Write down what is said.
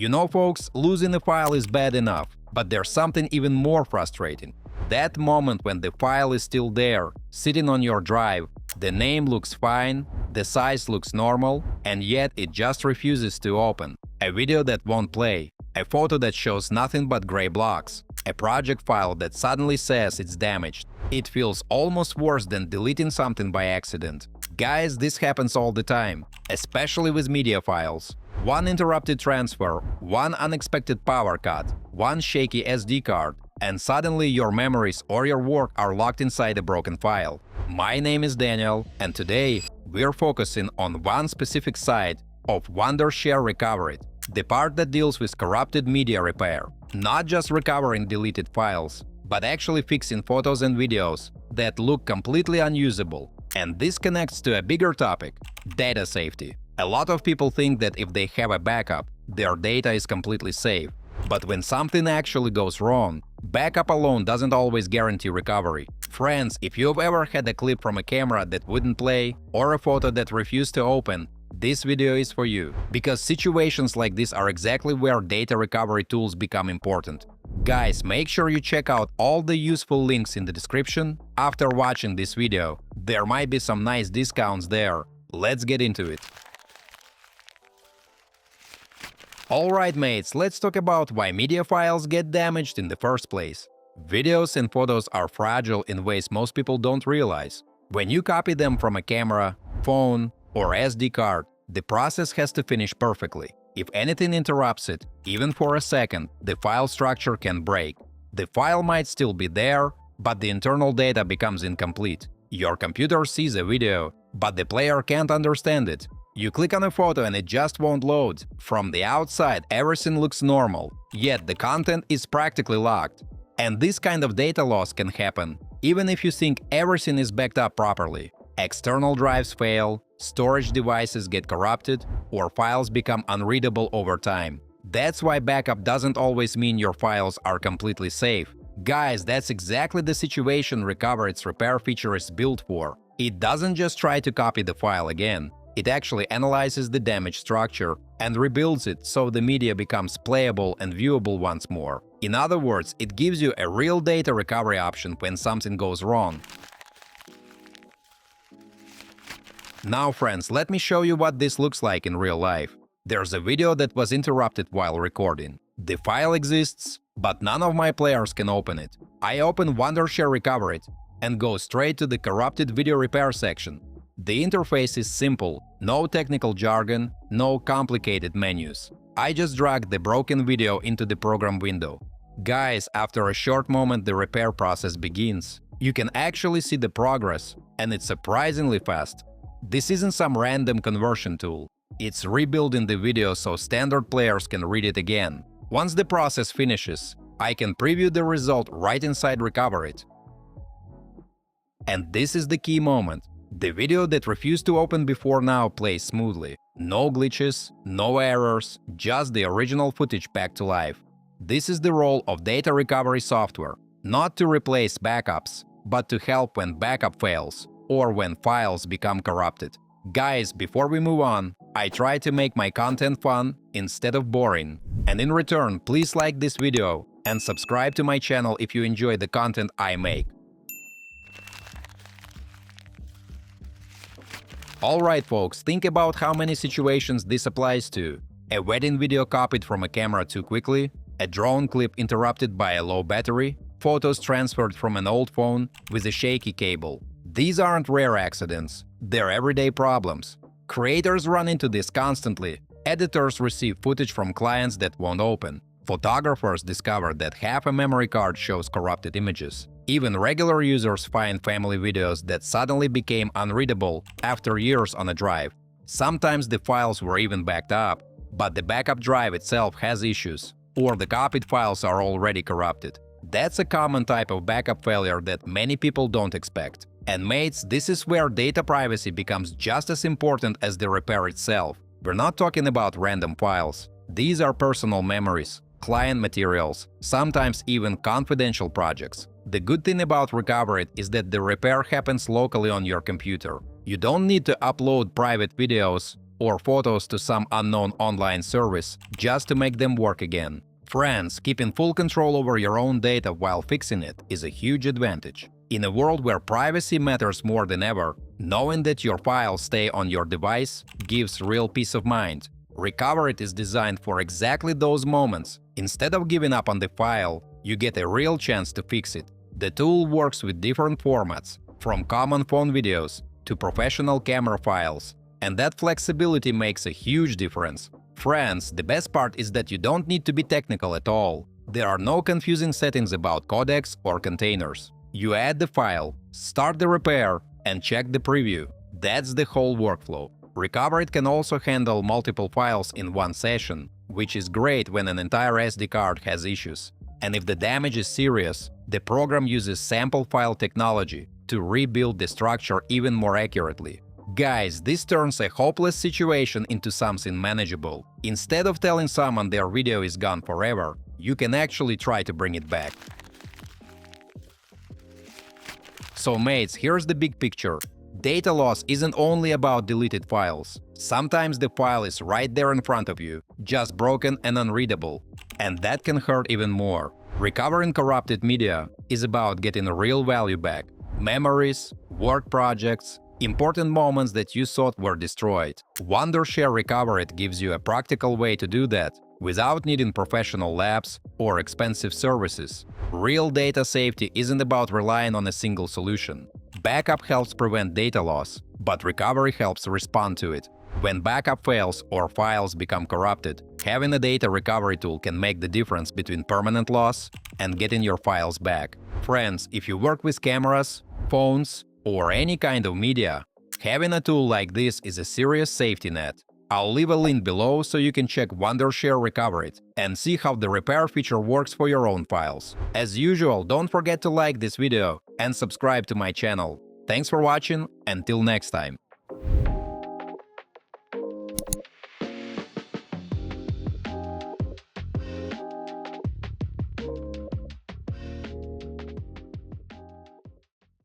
You know, folks, losing a file is bad enough, but there's something even more frustrating. That moment when the file is still there, sitting on your drive, the name looks fine, the size looks normal, and yet it just refuses to open. A video that won't play, a photo that shows nothing but gray blocks, a project file that suddenly says it's damaged. It feels almost worse than deleting something by accident. Guys, this happens all the time, especially with media files. One interrupted transfer, one unexpected power cut, one shaky SD card, and suddenly your memories or your work are locked inside a broken file. My name is Daniel, and today we're focusing on one specific side of wondershare Recoverit, the part that deals with corrupted media repair. Not just recovering deleted files, but actually fixing photos and videos that look completely unusable. And this connects to a bigger topic – data safety. A lot of people think that if they have a backup, their data is completely safe. But when something actually goes wrong, backup alone doesn't always guarantee recovery. Friends, if you've ever had a clip from a camera that wouldn't play or a photo that refused to open, this video is for you. Because situations like this are exactly where data recovery tools become important. Guys, make sure you check out all the useful links in the description after watching this video. There might be some nice discounts there. Let's get into it. Alright mates, let's talk about why media files get damaged in the first place. Videos and photos are fragile in ways most people don't realize. When you copy them from a camera, phone, or SD card, the process has to finish perfectly. If anything interrupts it, even for a second, the file structure can break. The file might still be there, but the internal data becomes incomplete. Your computer sees a video, but the player can't understand it. You click on a photo and it just won't load. From the outside, everything looks normal, yet the content is practically locked. And this kind of data loss can happen even if you think everything is backed up properly. External drives fail, storage devices get corrupted, or files become unreadable over time. That's why backup doesn't always mean your files are completely safe. Guys, that's exactly the situation Recoverit's repair feature is built for. It doesn't just try to copy the file again. It actually analyzes the damaged structure and rebuilds it so the media becomes playable and viewable once more. In other words, it gives you a real data recovery option when something goes wrong. Now friends, let me show you what this looks like in real life. There's a video that was interrupted while recording. The file exists, but none of my players can open it. I open wondershare Recoverit and go straight to the corrupted video repair section. The interface is simple, no technical jargon, no complicated menus. I just drag the broken video into the program window. Guys, after a short moment the repair process begins. You can actually see the progress, and it's surprisingly fast. This isn't some random conversion tool. It's rebuilding the video so standard players can read it again. Once the process finishes, I can preview the result right inside Recoverit. And this is the key moment. The video that refused to open before now plays smoothly. No glitches, no errors, just the original footage back to life. This is the role of data recovery software. Not to replace backups, but to help when backup fails or when files become corrupted. Guys, before we move on, I try to make my content fun instead of boring. And in return, please like this video and subscribe to my channel if you enjoy the content I make. Alright folks, think about how many situations this applies to. A wedding video copied from a camera too quickly, a drone clip interrupted by a low battery, photos transferred from an old phone with a shaky cable. These aren't rare accidents, they're everyday problems. Creators run into this constantly, editors receive footage from clients that won't open. Photographers discover that half a memory card shows corrupted images. Even regular users find family videos that suddenly became unreadable after years on a drive. Sometimes the files were even backed up, but the backup drive itself has issues, or the copied files are already corrupted. That's a common type of backup failure that many people don't expect. And mates, this is where data privacy becomes just as important as the repair itself. We're not talking about random files. These are personal memories, client materials, sometimes even confidential projects. The good thing about Recoverit is that the repair happens locally on your computer. You don't need to upload private videos or photos to some unknown online service just to make them work again. Friends, keeping full control over your own data while fixing it is a huge advantage. In a world where privacy matters more than ever, knowing that your files stay on your device gives real peace of mind. Recoverit is designed for exactly those moments. Instead of giving up on the file, you get a real chance to fix it. The tool works with different formats, from common phone videos to professional camera files, and that flexibility makes a huge difference. Friends, the best part is that you don't need to be technical at all. There are no confusing settings about codecs or containers. You add the file, start the repair, and check the preview. That's the whole workflow. Recoverit can also handle multiple files in one session, which is great when an entire SD card has issues. And if the damage is serious, the program uses sample file technology to rebuild the structure even more accurately. Guys, this turns a hopeless situation into something manageable. Instead of telling someone their video is gone forever, you can actually try to bring it back. So mates, here's the big picture. Data loss isn't only about deleted files. Sometimes the file is right there in front of you, just broken and unreadable. And that can hurt even more. Recovering corrupted media is about getting real value back. Memories, work projects, important moments that you thought were destroyed. Wondershare Recoverit gives you a practical way to do that without needing professional labs or expensive services. Real data safety isn't about relying on a single solution. Backup helps prevent data loss, but recovery helps respond to it. When backup fails or files become corrupted, having a data recovery tool can make the difference between permanent loss and getting your files back. Friends, if you work with cameras, phones, or any kind of media, having a tool like this is a serious safety net. I'll leave a link below so you can check Wondershare Recoverit and see how the repair feature works for your own files. As usual, don't forget to like this video and subscribe to my channel. Thanks for watching, until next time.